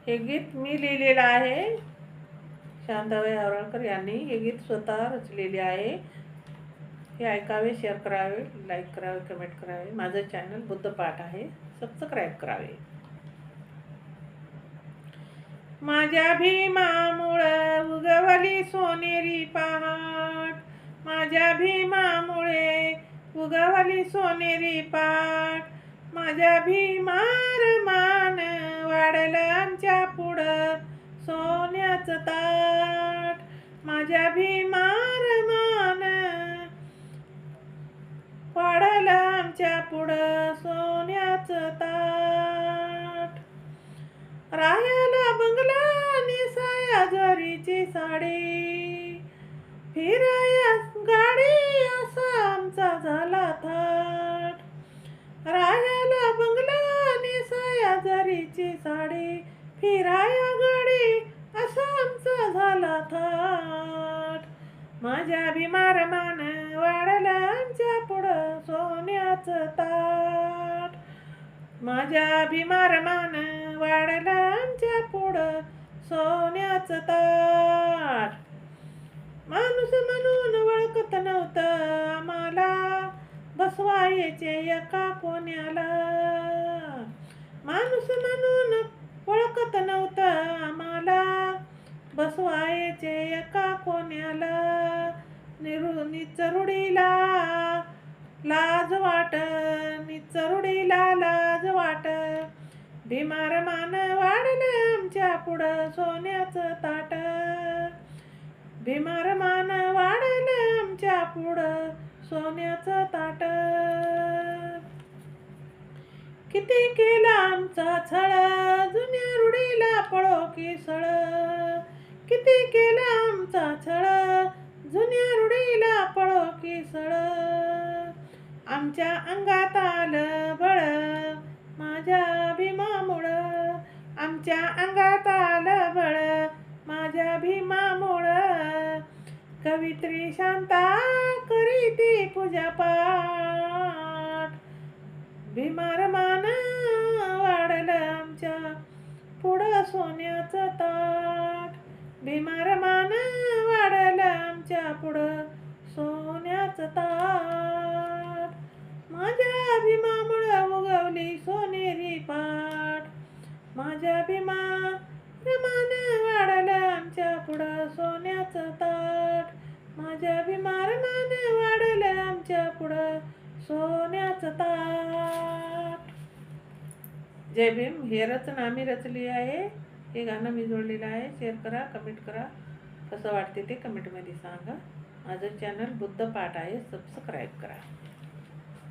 हे गीत मी लिहिलेलं आहे. शांताबाई आवराळकर यांनी हे गीत स्वतः रचलेले आहे. हे ऐकावे, शेअर करावे, लाईक करावे, कमेंट करावे. माझं चॅनल बुद्धपाठ आहे, सबस्क्राईब करावे. माझ्या भीमामुळे उगवली सोनेरी पहाट, माझ्या भीमामुळे उगवली सोनेरी पाट, माझ्या भीमार मान वाढलं आमच्या पुढं सोन्याचं ताट, माझ्या भीमार मान वाढलं आमच्या पुढं सोन्याचं ताट. रायाला बंगला नेसाया जरीची साडी, फिराया गाडी असा आमचा झाला थाट. रायाला बंगला नेसाया जरीची साडी, फिराया गाडी असा आमचा झाला थाट. माझ्या भीमार मान वाढलं आमच्या पुढं सोन्याचं ताट, माझ्या भीमार मान वाढलं आमच्या पुढं सोन्याचं ताट. माणूस म्हणून ओळखत नव्हतं आम्हाला, बसवायचे एका कोण्याला. माणूस म्हणून ओळखत नव्हतं आम्हाला, बसवायचे एका कोण्याला. निचरुडीला लाज वाट, निचरुडीला लाज वाट, भीमार मान वाढलं आमच्या पुढं सोन्याचं ताट, भीमार मान वाढलं आमच्या पुढं सोन्याचं ताट. किती केला आमचा छळ, जुन्या रुढीला पळो की सळ, किती केला आमचा छळ, जुन्या रुढीला पळो की सळ. आमच्या अंगात आलं बळ माझ्या भीमामुळं, आमच्या अंगात आलं बळ माझ्या भीमामुळं. कवित्री शांता करीती पूजा पाठ, भीमार मान वाढलं आमच्या पुढं सोन्याचं ताट, भीमार मान वाढलं आमच्या पुढं सोन्याचं ताट. माझ्या भीमामुळं उगवली सोनेरी पाट, माझ्या भीमार मान वाढलं आमच्या पुढं सोन्याचं ताट, माझ्या भीमार मान वाढलं आमच्या पुढं सोन्याचं ताट. जय भीम. हे रचना आम्ही रचली आहे. हे गाणं मी जोडलेलं आहे. शेअर करा, कमेंट करा. कसं वाटते ते कमेंटमध्ये सांगा. माझं चॅनल बुद्धपाठ आहे, सबस्क्राईब करा.